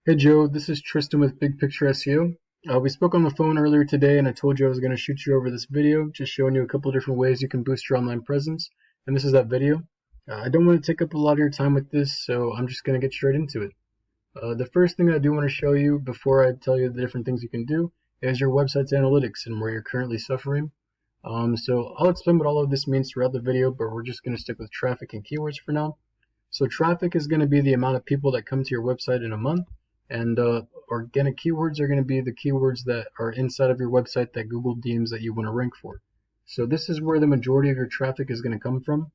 Hey Joe, this is Tristan with Big Picture SEO. We spoke on the phone earlier today and I told you I was going to shoot you over this video, just showing you a couple different ways you can boost your online presence. And this is that video. I don't want to take up a lot of your time with this, so I'm just going to get straight into it. The first thing I do want to show you before I tell you the different things you can do is your website's analytics and where you're currently suffering. So I'll explain what all of this means throughout the video, but we're just going to stick with traffic and keywords for now. So traffic is going to be the amount of people that come to your website in a month, and organic keywords are going to be the keywords that are inside of your website that Google deems that you want to rank for. So this is where the majority of your traffic is going to come from.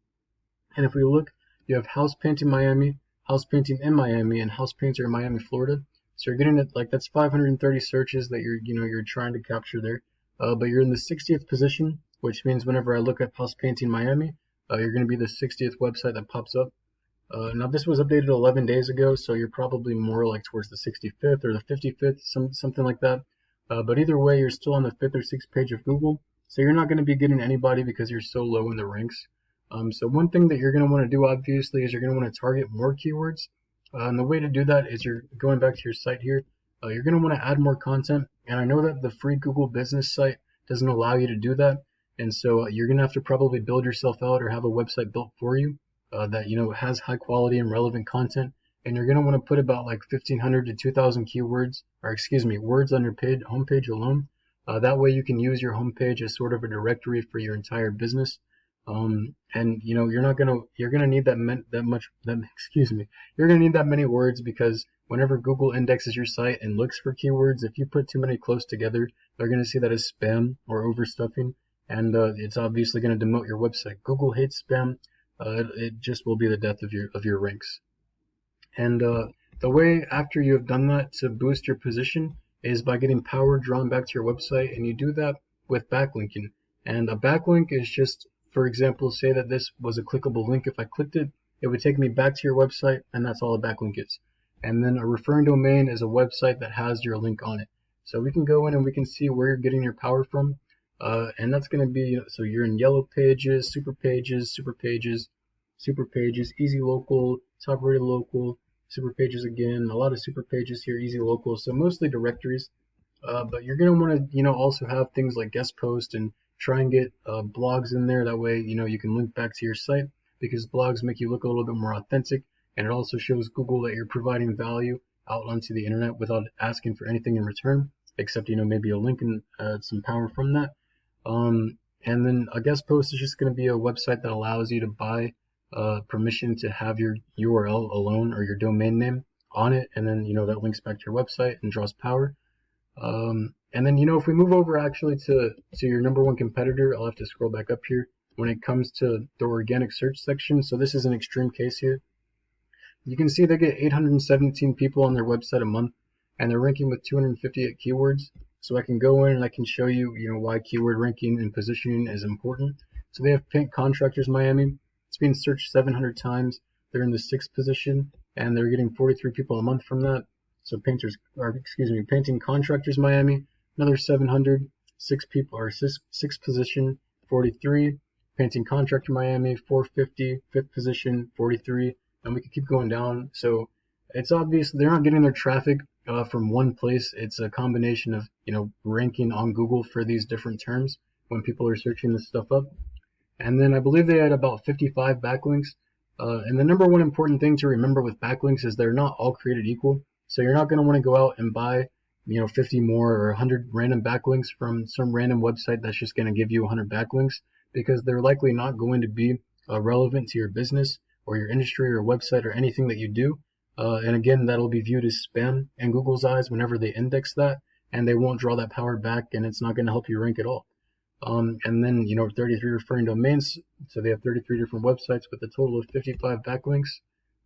And if we look, you have house painting Miami, house painting in Miami, and house painter in Miami, Florida. So you're getting it like that's 530 searches that you're trying to capture there. But you're in the 60th position, which means whenever I look at house painting Miami, you're going to be the 60th website that pops up. Now this was updated 11 days ago, so you're probably more like towards the 65th or the 55th, something like that. But either way, you're still on the 5th or 6th page of Google, so you're not going to be getting anybody because you're so low in the ranks. So one thing that you're going to want to do, obviously, is you're going to want to target more keywords. And the way to do that is you're going back to your site here. You're going to want to add more content, and I know that the free Google Business site doesn't allow you to do that, and so you're going to have to probably build yourself out or have a website built for you. That has high quality and relevant content, and you're going to want to put about like 1,500 to 2,000 keywords, or excuse me, words on your homepage alone. That way you can use your homepage as sort of a directory for your entire business. And you're gonna need you're gonna need that many words, because whenever Google indexes your site and looks for keywords, if you put too many close together, they're gonna see that as spam or overstuffing, and it's obviously gonna demote your website. Google hates spam. It just will be the death of your ranks. And the way after you have done that to boost your position is by getting power drawn back to your website, and you do that with backlinking. And a backlink is just, for example, say that this was a clickable link. If I clicked it, it would take me back to your website, and that's all a backlink is. And then a referring domain is a website that has your link on it. So we can go in and we can see where you're getting your power from. And that's going to be, so you're in yellow pages, super pages, super pages, super pages, easy local, top rated local, super pages again, a lot of super pages here, easy local, so mostly directories. But you're going to want to, also have things like guest post and try and get blogs in there. That way, you can link back to your site, because blogs make you look a little bit more authentic, and it also shows Google that you're providing value out onto the internet without asking for anything in return, except, maybe a link and some power from that. And then a guest post is just going to be a website that allows you to buy permission to have your URL alone, or your domain name on it, and then that links back to your website and draws power. And then if we move over actually to your number one competitor, I'll have to scroll back up here when it comes to the organic search section. So this is an extreme case here. You can see they get 817 people on their website a month, and they're ranking with 258 keywords. So I can go in and I can show you, why keyword ranking and positioning is important. So they have paint contractors Miami. It's being searched 700 times. They're in the 6th position, and they're getting 43 people a month from that. So painting contractors Miami, another 700, 6 people, or 6th position, 43. Painting contractor Miami, 450, 5th position, 43, and we can keep going down. So it's obvious they're not getting their traffic from one place. It's a combination of ranking on Google for these different terms when people are searching this stuff up. And then I believe they had about 55 backlinks. And the number one important thing to remember with backlinks is they're not all created equal. So you're not going to want to go out and buy 50 more or 100 random backlinks from some random website that's just going to give you 100 backlinks, because they're likely not going to be relevant to your business or your industry or website or anything that you do. And again, that'll be viewed as spam in Google's eyes whenever they index that, and they won't draw that power back, and it's not going to help you rank at all. And then 33 referring domains, so they have 33 different websites with a total of 55 backlinks.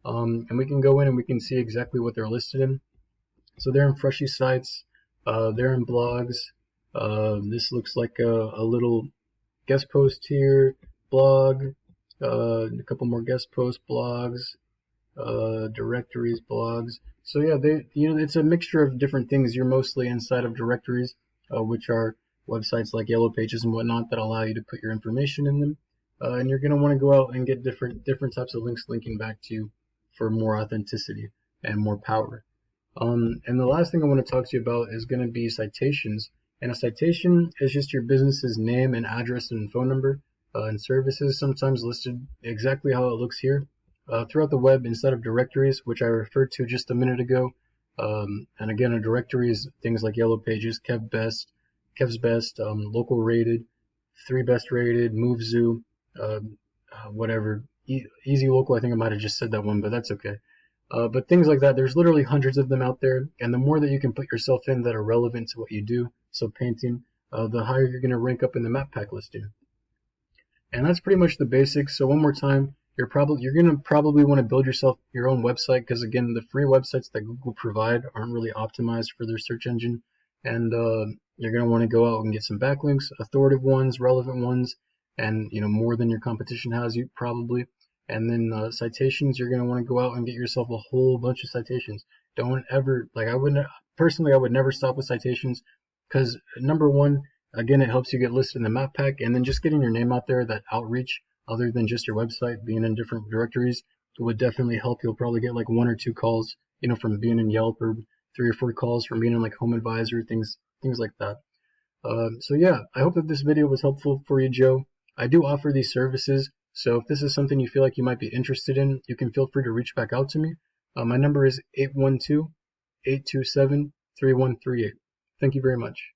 And we can go in and we can see exactly what they're listed in. So they're in Freshie sites, they're in blogs. This looks like a little guest post here, blog, a couple more guest posts, blogs, directories, blogs. So yeah, it's a mixture of different things. You're mostly inside of directories, which are websites like Yellow Pages and whatnot that allow you to put your information in them. And you're going to want to go out and get different types of links linking back to you for more authenticity and more power. And the last thing I want to talk to you about is going to be citations. And a citation is just your business's name and address and phone number and services, sometimes listed exactly how it looks here throughout the web instead of directories, which I referred to just a minute ago. And again, a directory is things like Yellow Pages, Kev's Best, Local Rated, 3 Best Rated, MoveZoo, uh, whatever. Easy Local, I think I might have just said that one, but that's okay. But things like that, there's literally hundreds of them out there, and the more that you can put yourself in that are relevant to what you do, so painting, the higher you're going to rank up in the map pack listing. And that's pretty much the basics. So one more time, you're going to probably want to build yourself your own website, because again, the free websites that Google provide aren't really optimized for their search engine, and you're going to want to go out and get some backlinks, authoritative ones, relevant ones, and more than your competition has, you probably. And then citations, you're going to want to go out and get yourself a whole bunch of citations. Don't ever, like, I would never stop with citations, because number one, again, it helps you get listed in the map pack, and then just getting your name out there, that outreach, other than just your website, being in different directories, would definitely help. You'll probably get like 1 or 2 calls, from being in Yelp, or 3 or 4 calls from being in like Home Advisor, things like that. So yeah, I hope that this video was helpful for you, Joe. I do offer these services, so if this is something you feel like you might be interested in, you can feel free to reach back out to me. My number is 812-827-3138. Thank you very much.